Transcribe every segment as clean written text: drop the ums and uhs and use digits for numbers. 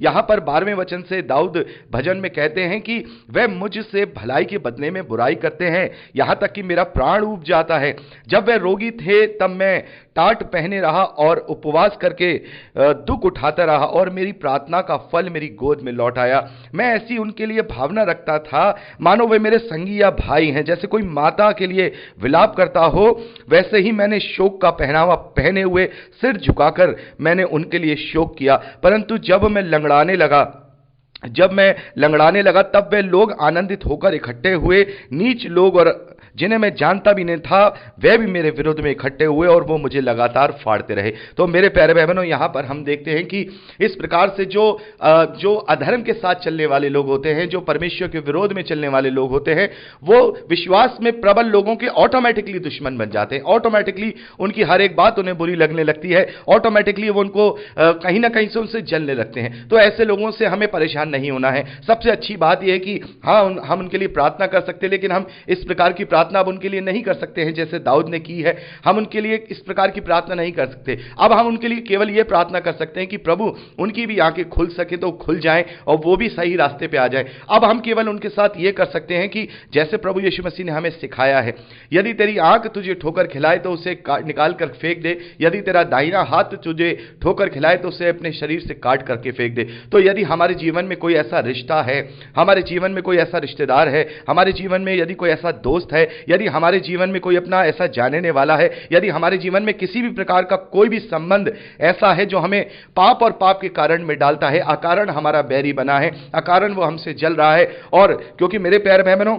यहां पर 12वें वचन से दाऊद भजन में कहते हैं कि वह मुझसे भलाई के बदले में बुराई करते हैं, यहां तक कि मेरा प्राण ऊब जाता है। जब वह रोगी थे तब मैं टाट पहने रहा और उपवास करके दुख उठाता रहा, और मेरी प्रार्थना का फल मेरी गोद में लौट आया। मैं ऐसी उनके लिए भावना रखता था मानो वे मेरे संगी या भाई हैं। जैसे कोई माता के लिए विलाप करता हो, वैसे ही मैंने शोक का पहनावा पहने हुए सिर झुकाकर मैंने उनके लिए शोक किया। परंतु जब मैं लंगड़ाने लगा तब वे लोग आनंदित होकर इकट्ठे हुए। नीच लोग और जिन्हें मैं जानता भी नहीं था वे भी मेरे विरोध में इकट्ठे हुए और वो मुझे लगातार फाड़ते रहे। तो मेरे प्यारे बहनों, यहां पर हम देखते हैं कि इस प्रकार से जो अधर्म के साथ चलने वाले लोग होते हैं, जो परमेश्वर के विरोध में चलने वाले लोग होते हैं, वो विश्वास में प्रबल लोगों के ऑटोमेटिकली दुश्मन बन जाते हैं। ऑटोमेटिकली उनकी हर एक बात उन्हें बुरी लगने लगती है। ऑटोमेटिकली वो उनको कहीं ना कहीं से उनसे जलने लगते हैं। तो ऐसे लोगों से हमें परेशान नहीं होना है। सबसे अच्छी बात यह है कि हाँ, हम उनके लिए प्रार्थना कर सकते हैं, लेकिन हम इस प्रकार की प्रार्थना अब उनके लिए नहीं कर सकते हैं जैसे दाऊद ने की है। हम उनके लिए इस प्रकार की प्रार्थना नहीं कर सकते। अब हम उनके लिए केवल यह प्रार्थना कर सकते हैं कि प्रभु उनकी भी आंखें खुल सके तो खुल जाएं और वो भी सही रास्ते पे आ जाएं। अब हम केवल उनके साथ यह कर सकते हैं कि जैसे प्रभु यीशु मसीह ने हमें सिखाया है, यदि तेरी आंख तुझे ठोकर खिलाए तो उसे निकाल कर फेंक दे, यदि तेरा दाहिना हाथ तुझे ठोकर खिलाए तो उसे अपने शरीर से काट करके फेंक दे। तो यदि हमारे जीवन में कोई ऐसा रिश्ता है, हमारे जीवन में कोई ऐसा रिश्तेदार है, हमारे जीवन में यदि कोई ऐसा दोस्त है, यदि हमारे जीवन में कोई अपना ऐसा जानने वाला है, यदि हमारे जीवन में किसी भी प्रकार का कोई भी संबंध ऐसा है जो हमें पाप और पाप के कारण में डालता है, अकारण हमारा बैरी बना है, अकारण वो हमसे जल रहा है। और क्योंकि मेरे प्यारे बहनों,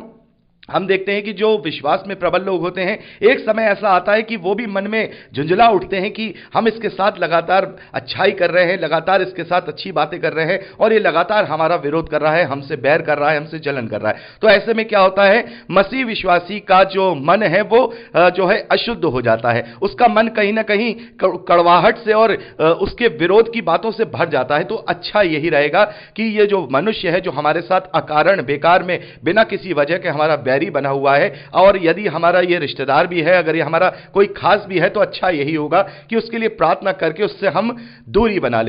हम देखते हैं कि जो विश्वास में प्रबल लोग होते हैं, एक समय ऐसा आता है कि वो भी मन में झुंझला उठते हैं कि हम इसके साथ लगातार अच्छाई कर रहे हैं, लगातार इसके साथ अच्छी बातें कर रहे हैं, और ये लगातार हमारा विरोध कर रहा है, हमसे बैर कर रहा है, हमसे जलन कर रहा है। तो ऐसे में क्या होता है, मसीह विश्वासी का जो मन है वो जो है अशुद्ध हो जाता है। उसका मन कहीं ना कहीं कड़वाहट से और उसके विरोध की बातों से भर जाता है। तो अच्छा यही रहेगा कि ये जो मनुष्य है जो हमारे साथ अकारण बेकार में बिना किसी वजह के हमारा बना हुआ है, और यदि हमारा ये रिश्तेदार भी है, अगर ये हमारा कोई खास भी है, तो अच्छा यही होगा कि उसके लिए प्रार्थना करके उससे हम दूरी बना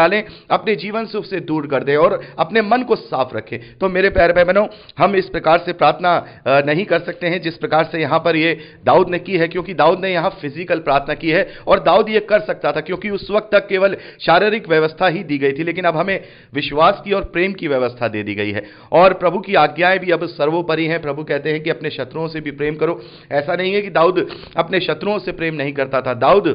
लें, अपने जीवन से उससे दूर कर दें और अपने मन को साफ रखें। तो मेरे प्यारे भाई बहनों, हम इस प्रकार से प्रार्थना नहीं कर सकते हैं जिस प्रकार से यहां पर ये दाऊद ने की है, क्योंकि दाऊद ने यहां फिजिकल प्रार्थना की है, और दाऊद ये कर सकता था क्योंकि उस वक्त तक केवल शारीरिक व्यवस्था ही दी गई थी, लेकिन अब हमें विश्वास की और प्रेम की व्यवस्था दे दी गई है, और प्रभु की आज्ञाएं भी अब सर्वोपरि हैं। प्रभु कहते हैं कि अपने शत्रुओं से भी प्रेम करो। ऐसा नहीं है कि दाऊद अपने शत्रुओं से प्रेम नहीं करता था, दाऊद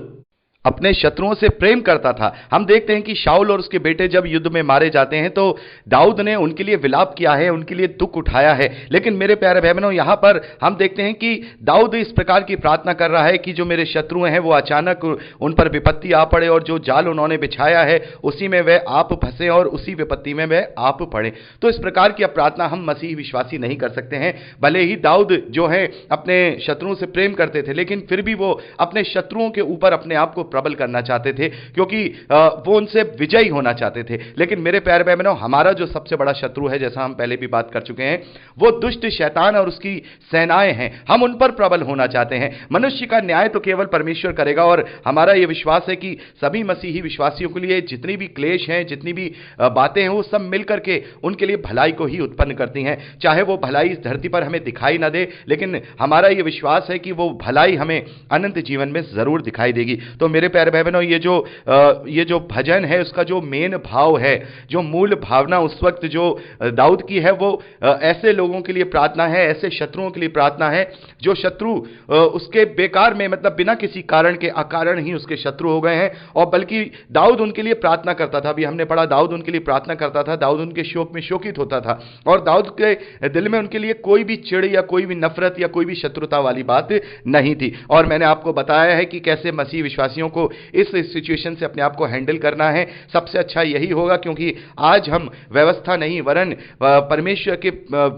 अपने शत्रुओं से प्रेम करता था। हम देखते हैं कि शाऊल और उसके बेटे जब युद्ध में मारे जाते हैं तो दाऊद ने उनके लिए विलाप किया है, उनके लिए दुख उठाया है। लेकिन मेरे प्यारे भाई बहनों, यहां पर हम देखते हैं कि दाऊद इस प्रकार की प्रार्थना कर रहा है कि जो मेरे शत्रु हैं वो अचानक उन पर विपत्ति आ पड़े, और जो जाल उन्होंने बिछाया है उसी में वह आप फंसे और उसी विपत्ति में वह आप पड़े। तो इस प्रकार की प्रार्थना हम मसीह विश्वासी नहीं कर सकते हैं। भले ही दाऊद जो है अपने शत्रुओं से प्रेम करते थे, लेकिन फिर भी वो अपने शत्रुओं के ऊपर अपने आप को प्रबल करना चाहते थे, क्योंकि वो उनसे विजयी होना चाहते थे। लेकिन मेरे प्यारे भाई बहनों, हमारा जो सबसे बड़ा शत्रु है, जैसा हम पहले भी बात कर चुके हैं, वो दुष्ट शैतान और उसकी सेनाएं हैं। हम उन पर प्रबल होना चाहते हैं। मनुष्य का न्याय तो केवल परमेश्वर करेगा, और हमारा यह विश्वास है कि सभी मसीही विश्वासियों के लिए जितनी भी क्लेश हैं, जितनी भी बातें हैं, वो सब मिलकर के उनके लिए भलाई को ही उत्पन्न करती हैं। चाहे वो भलाई इस धरती पर हमें दिखाई ना दे, लेकिन हमारा यह विश्वास है कि वो भलाई हमें अनंत जीवन में जरूर दिखाई देगी। तो मेरे प्यारे भाई बहनों, ये जो भजन है उसका जो मेन भाव है, जो मूल भावना उस वक्त जो दाऊद की है, वो ऐसे लोगों के लिए प्रार्थना है, ऐसे शत्रुओं के लिए प्रार्थना है जो शत्रु उसके बेकार में, मतलब बिना किसी कारण के अकारण ही उसके शत्रु हो गए हैं। और बल्कि दाऊद उनके लिए प्रार्थना करता था। अभी हमने पढ़ा, दाऊद उनके लिए प्रार्थना करता था, दाऊद उनके शोक में शोकित होता था, और दाऊद के दिल में उनके लिए कोई भी चिड़ या कोई भी नफरत या कोई भी शत्रुता वाली बात नहीं थी। और मैंने आपको बताया है कि कैसे मसीह विश्वासियों को इस सिचुएशन से अपने आप को हैंडल करना है। सबसे अच्छा यही होगा, क्योंकि आज हम व्यवस्था नहीं वरन परमेश्वर के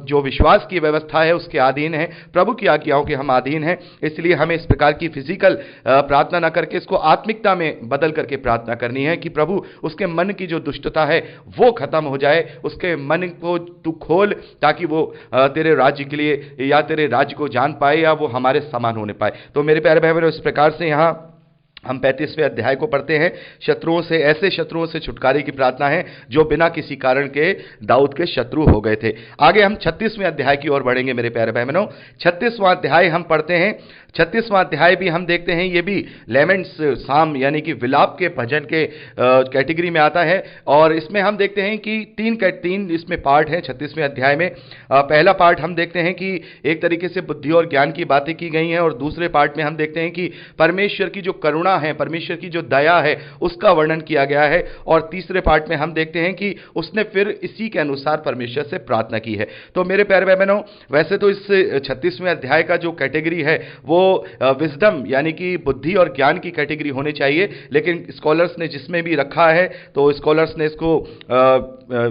जो विश्वास की व्यवस्था है उसके अधीन है, प्रभु की आज्ञाओं के हम अधीन हैं। इसलिए हमें इस प्रकार की फिजिकल प्रार्थना ना करके इसको आत्मिकता में बदल करके प्रार्थना करनी है कि प्रभु उसके मन की जो दुष्टता है वो खत्म हो जाए, उसके मन को तू खोल, ताकि वो तेरे राज्य के लिए या तेरे राज्य को जान पाए या वो हमारे समान होने पाए। तो मेरे प्यारे भाई बहनों, इस प्रकार से यहाँ हम 35वें अध्याय को पढ़ते हैं। शत्रुओं से, ऐसे शत्रुओं से छुटकारे की प्रार्थना है जो बिना किसी कारण के दाऊद के शत्रु हो गए थे। आगे हम 36वें अध्याय की ओर बढ़ेंगे मेरे प्यारे भाई बहनों। 36वां अध्याय हम पढ़ते हैं। 36वां अध्याय भी हम देखते हैं, ये भी लेमेंट्स, साम यानी कि विलाप के भजन के कैटेगरी में आता है। और इसमें हम देखते हैं कि तीन इसमें पार्ट है 36वें अध्याय में। पहला पार्ट हम देखते हैं कि एक तरीके से बुद्धि और ज्ञान की बातें की गई हैं, और दूसरे पार्ट में हम देखते हैं कि परमेश्वर की जो करुणा है, परमेश्वर की जो दया है, उसका वर्णन किया गया है। और तीसरे पार्ट में हम देखते हैं कि उसने फिर इसी के अनुसार परमेश्वर से प्रार्थना की है। तो मेरे प्यारे भाई बहनों, वैसे तो इस 36वें अध्याय का जो कैटेगरी है वो विजडम यानी कि बुद्धि और ज्ञान की कैटेगरी होनी चाहिए, लेकिन स्कॉलर्स ने जिसमें भी रखा है तो स्कॉलर्स ने इसको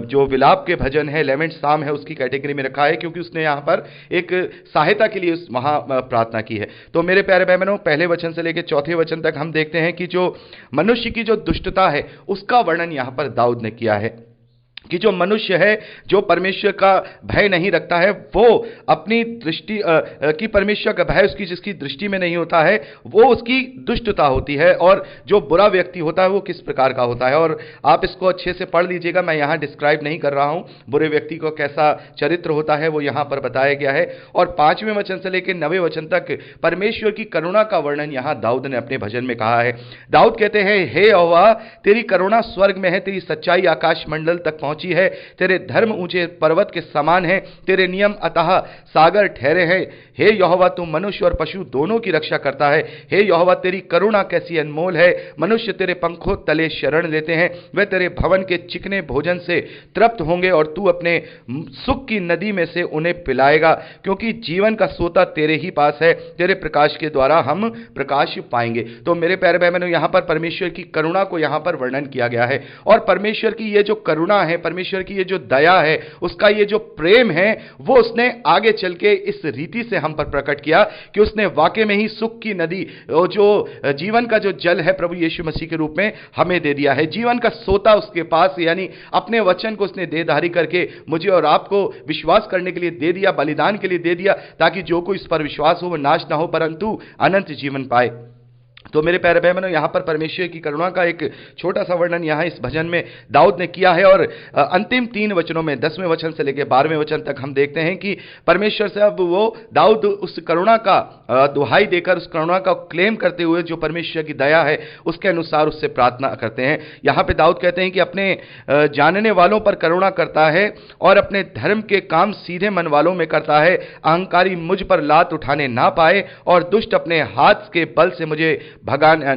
जो विलाप के भजन है, लेमेंट साम है, उसकी कैटेगरी में रखा है, क्योंकि उसने यहाँ पर एक सहायता के लिए उस वहाँ प्रार्थना की है। तो मेरे प्यारे भाई बहनों, पहले वचन से लेकर चौथे वचन तक हम देखते हैं कि जो मनुष्य की जो दुष्टता है उसका वर्णन यहाँ पर दाऊद ने किया है, कि जो मनुष्य है जो परमेश्वर का भय नहीं रखता है, वो अपनी दृष्टि कि परमेश्वर का भय उसकी जिसकी दृष्टि में नहीं होता है, वो उसकी दुष्टता होती है। और जो बुरा व्यक्ति होता है वो किस प्रकार का होता है, और आप इसको अच्छे से पढ़ लीजिएगा। मैं यहाँ डिस्क्राइब नहीं कर रहा हूँ, बुरे व्यक्ति को कैसा चरित्र होता है वो यहाँ पर बताया गया है। और 5वें वचन से लेकर 9वें वचन तक परमेश्वर की करुणा का वर्णन यहाँ दाऊद ने अपने भजन में कहा है। दाऊद कहते हैं, हे यहोवा, तेरी करुणा स्वर्ग में है, तेरी सच्चाई आकाश मंडल तक पहुंची है, तेरे धर्म ऊंचे पर्वत के समान है, तेरे नियम अतः सागर ठहरे हैं। हे यहोवा, तू मनुष्य और पशु दोनों की रक्षा करता है। हे यहोवा, तेरी करुणा कैसी अनमोल है। मनुष्य तेरे पंखों तले शरण लेते हैं, वे तेरे भवन के चिकने भोजन से तृप्त होंगे, और तू अपने सुख की नदी में से उन्हें पिलाएगा, क्योंकि जीवन का सोता तेरे ही पास है, तेरे प्रकाश के द्वारा हम प्रकाश पाएंगे। तो मेरे प्यारे भाई बहनों, यहां पर परमेश्वर की करुणा को यहां पर वर्णन किया गया है। और परमेश्वर की ये जो करुणा है, परमेश्वर की ये जो दया है, उसका ये जो प्रेम है, वो उसने आगे चल के इस रीति से हम पर प्रकट किया कि उसने वाकई में ही सुख की नदी, जो जीवन का जो जल है, प्रभु यीशु मसीह के रूप में हमें दे दिया है। जीवन का सोता उसके पास, यानी अपने वचन को उसने देहधारी करके मुझे और आपको विश्वास करने के लिए दे दिया, बलिदान के लिए दे दिया, ताकि जो कोई इस पर विश्वास हो वो नाश ना हो परंतु अनंत जीवन पाए। तो मेरे प्यारे भाई बहनों, यहाँ पर परमेश्वर की करुणा का एक छोटा सा वर्णन यहाँ इस भजन में दाऊद ने किया है। और अंतिम 3 वचनों में 10वें वचन से लेकर 12वें वचन तक हम देखते हैं कि परमेश्वर से अब वो दाऊद उस करुणा का दुहाई देकर, उस करुणा का क्लेम करते हुए जो परमेश्वर की दया है उसके अनुसार उससे प्रार्थना करते हैं। यहाँ पे दाऊद कहते हैं कि अपने जानने वालों पर करुणा करता है और अपने धर्म के काम सीधे मन वालों में करता है। अहंकारी मुझ पर लात उठाने ना पाए, और दुष्ट अपने हाथ के बल से मुझे भगाने,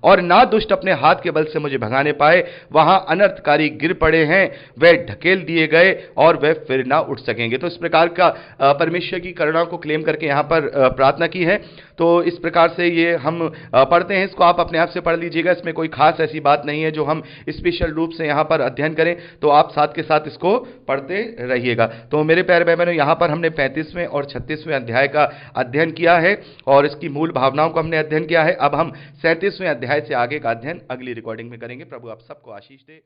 और ना दुष्ट अपने हाथ के बल से मुझे भगाने पाए। वहां अनर्थकारी गिर पड़े हैं, वे ढकेल दिए गए और वे फिर ना उठ सकेंगे। तो इस प्रकार का परमेश्वर की करुणा को क्लेम करके यहां पर प्रार्थना की है। तो इस प्रकार से ये हम पढ़ते हैं, इसको आप अपने आप से पढ़ लीजिएगा। इसमें कोई खास ऐसी बात नहीं है जो हम स्पेशल रूप से यहां पर अध्ययन करें, तो आप साथ के साथ इसको पढ़ते रहिएगा। तो मेरे प्यारे भाई बहनों, यहां पर हमने 35वें और 36वें अध्याय का अध्ययन किया है और इसकी मूल भावनाओं को हमने अध्ययन किया है। अब हम 37वें अध्याय से आगे का अध्ययन अगली रिकॉर्डिंग में करेंगे। प्रभु आप सबको आशीष दे।